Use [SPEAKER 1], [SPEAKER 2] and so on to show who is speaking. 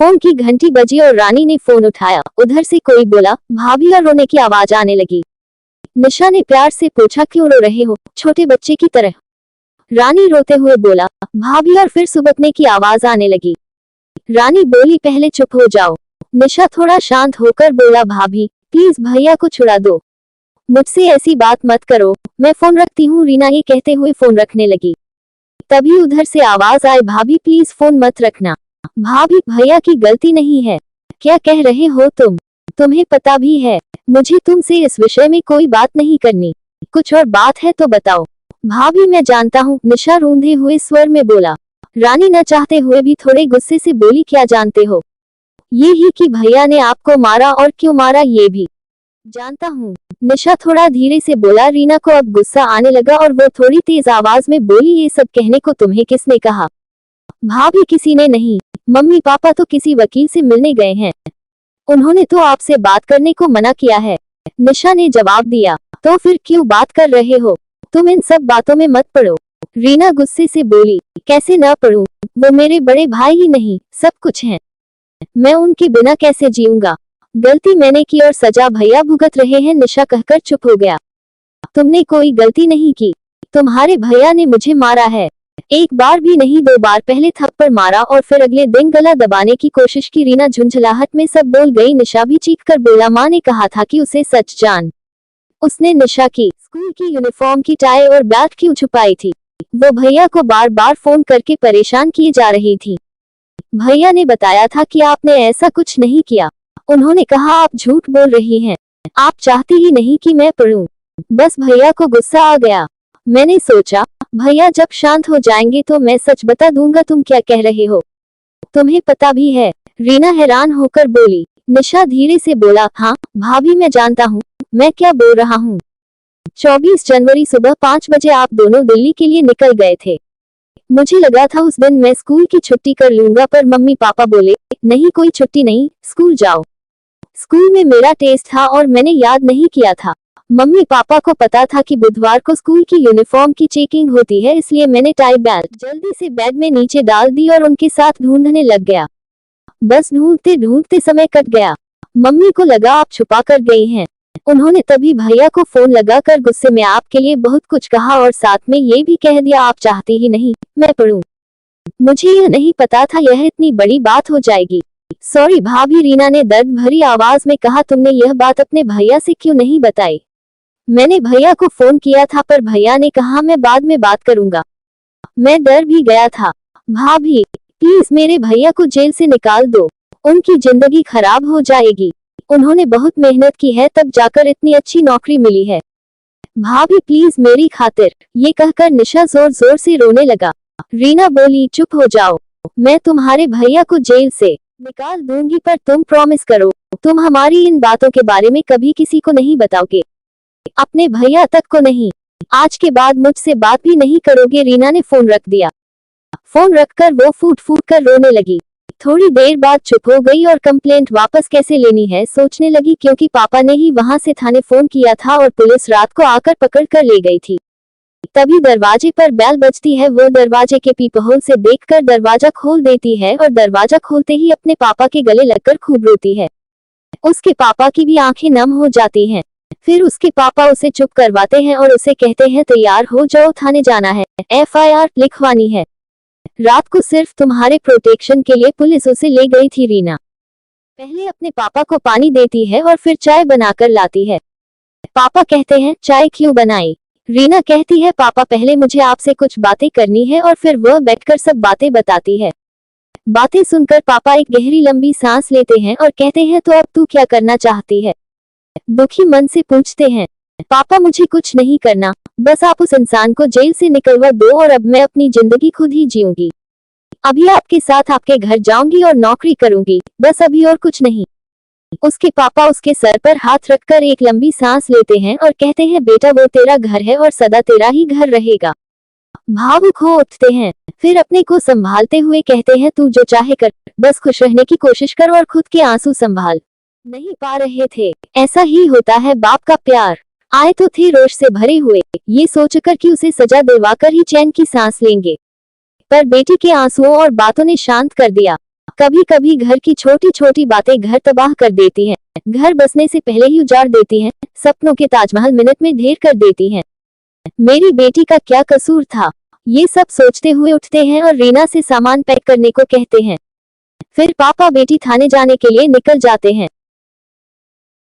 [SPEAKER 1] Phone की घंटी बजी और रानी ने फोन उठाया। उधर से कोई बोला, भाभी, और रोने की आवाज आने लगी। निशा ने प्यार से पूछा, क्यों रो रहे हो, छोटे बच्चे की तरह? रानी रोते हुए बोला, भाभी, और फिर सुबकने की आवाज आने लगी। रानी बोली, पहले चुप हो जाओ। निशा थोड़ा शांत होकर बोला, भाभी प्लीज भैया को छुड़ा दो, मुझसे ऐसी बात मत करो, मैं फोन रखती हूँ। रीना ये कहते हुए फोन रखने लगी। तभी उधर से आवाज आई, भाभी प्लीज फोन मत रखना। भाभी, भैया की गलती नहीं है। क्या कह रहे हो तुम? तुम्हें पता भी है मुझे तुमसे इस विषय में कोई बात नहीं करनी। कुछ और बात है तो बताओ। भाभी मैं जानता हूँ, निशा रूंधे हुए स्वर में बोला। रानी न चाहते हुए भी थोड़े गुस्से से बोली, क्या जानते हो? ये ही कि भैया ने आपको मारा, और क्यों मारा ये भी जानता हूँ। निशा थोड़ा धीरे से बोला। रीना को अब गुस्सा आने लगा और वो थोड़ी तेज आवाज में बोली, ये सब कहने को तुम्हें किसने कहा? भाभी किसी ने नहीं, मम्मी पापा तो किसी वकील से मिलने गए हैं, उन्होंने तो आपसे बात करने को मना किया है। निशा ने जवाब दिया। तो फिर क्यों बात कर रहे हो? तुम इन सब बातों में मत पड़ो। रीना गुस्से से बोली, कैसे ना पड़ूं, वो मेरे बड़े भाई ही नहीं सब कुछ हैं, मैं उनके बिना कैसे जीऊंगा? गलती मैंने की और सजा भैया भुगत रहे हैं। निशा कहकर चुप हो गया। तुमने कोई गलती नहीं की, तुम्हारे भैया ने मुझे मारा है। एक बार भी नहीं, 2 बार, पहले थप्पड़ मारा और फिर अगले दिन गला दबाने की कोशिश की। रीना झुंझलाहट में सब बोल गई। निशा भी चीख कर बोला, माँ ने कहा था कि उसे सच जान। उसने निशा की स्कूल की यूनिफॉर्म की टाई और बैग क्यों छुपाई थी? वो भैया को बार बार फोन करके परेशान किए जा रही थी। भैया ने बताया था कि आपने ऐसा कुछ नहीं किया। उन्होंने कहा आप झूठ बोल रही हैं, आप चाहती ही नहीं कि मैं पढ़ूं। बस भैया को गुस्सा आ गया। मैंने सोचा भैया जब शांत हो जाएंगे तो मैं सच बता दूंगा। तुम क्या कह रहे हो? तुम्हें पता भी है? रीना हैरान होकर बोली। निशा धीरे से बोला, हाँ भाभी मैं जानता हूँ, मैं क्या बोल रहा हूँ। 24 जनवरी सुबह 5 बजे आप दोनों दिल्ली के लिए निकल गए थे। मुझे लगा था उस दिन मैं स्कूल की छुट्टी कर लूंगा, पर मम्मी पापा बोले, नहीं कोई छुट्टी नहीं, स्कूल जाओ। स्कूल में मेरा टेस्ट था और मैंने याद नहीं किया था। मम्मी पापा को पता था कि बुधवार को स्कूल की यूनिफॉर्म की चेकिंग होती है, इसलिए मैंने टाई बेल्ट जल्दी से बैग में नीचे डाल दी और उनके साथ ढूंढने लग गया। बस ढूंढते ढूंढते समय कट गया। मम्मी को लगा आप छुपा कर गई हैं। उन्होंने तभी भैया को फोन लगाकर गुस्से में आपके लिए बहुत कुछ कहा और साथ में ये भी कह दिया आप चाहती ही नहीं मैं पढ़ूं। मुझे यह नहीं पता था यह इतनी बड़ी बात हो जाएगी। सॉरी भाभी, रीना ने दर्द भरी आवाज में कहा। तुमने यह बात अपने भैया से क्यों नहीं बताई? मैंने भैया को फोन किया था पर भैया ने कहा मैं बाद में बात करूंगा। मैं डर भी गया था। भाभी प्लीज मेरे भैया को जेल से निकाल दो, उनकी जिंदगी खराब हो जाएगी। उन्होंने बहुत मेहनत की है तब जाकर इतनी अच्छी नौकरी मिली है। भाभी प्लीज मेरी खातिर। ये कहकर निशा जोर जोर से रोने लगा। रीना बोली, चुप हो जाओ, मैं तुम्हारे भैया को जेल से निकाल दूंगी, पर तुम प्रॉमिस करो तुम हमारी इन बातों के बारे में कभी किसी को नहीं बताओगे, अपने भैया तक को नहीं। आज के बाद मुझसे बात भी नहीं करोगे। रीना ने फोन रख दिया। फोन रखकर वो फूट फूट कर रोने लगी। थोड़ी देर बाद चुप हो गई और कंप्लेंट वापस कैसे लेनी है सोचने लगी, क्योंकि पापा ने ही वहां से थाने फोन किया था और पुलिस रात को आकर पकड़ कर ले गई थी। तभी दरवाजे पर बेल बजती है। वो दरवाजे के पीपहोल से देखकर दरवाजा खोल देती है और दरवाजा खोलते ही अपने पापा के गले लगकर खूब रोती है। उसके पापा की भी आंखें नम हो जाती हैं। फिर उसके पापा उसे चुप करवाते हैं और उसे कहते हैं तैयार हो जाओ, थाने जाना है, FIR लिखवानी है। रात को सिर्फ तुम्हारे प्रोटेक्शन के लिए पुलिस उसे ले गई थी। रीना पहले अपने पापा को पानी देती है और फिर चाय बनाकर लाती है। पापा कहते हैं चाय क्यों बनाई? रीना कहती है पापा पहले मुझे आपसे कुछ बातें करनी है, और फिर वह बैठकर सब बातें बताती है। बातें सुनकर पापा एक गहरी लंबी सांस लेते हैं और कहते हैं तो अब तू क्या करना चाहती है? दुखी मन से पूछते हैं। पापा मुझे कुछ नहीं करना, बस आप उस इंसान को जेल से निकलवा दो और अब मैं अपनी जिंदगी खुद ही जीऊंगी। अभी आपके साथ आपके घर जाऊंगी और नौकरी करूंगी, बस अभी और कुछ नहीं। उसके पापा उसके सर पर हाथ रखकर एक लंबी सांस लेते हैं और कहते हैं बेटा वो तेरा घर है और सदा तेरा ही घर रहेगा। भावुक हो उठते हैं। फिर अपने को संभालते हुए कहते हैं तू जो चाहे कर, बस खुश रहने की कोशिश कर और खुद के आंसू संभाल। नहीं पा रहे थे। ऐसा ही होता है बाप का प्यार। आए तो थे रोष से भरे हुए, ये सोचकर कि उसे सजा दिलवाकर ही चैन की सांस लेंगे, पर बेटी के आंसुओं और बातों ने शांत कर दिया। कभी कभी घर की छोटी छोटी बातें घर तबाह कर देती हैं। घर बसने से पहले ही उजाड़ देती हैं। सपनों के ताजमहल मिनट में ढेर कर देती हैं। मेरी बेटी का क्या कसूर था? ये सब सोचते हुए उठते हैं और रीना से सामान पैक करने को कहते हैं। फिर पापा बेटी थाने जाने के लिए निकल जाते हैं।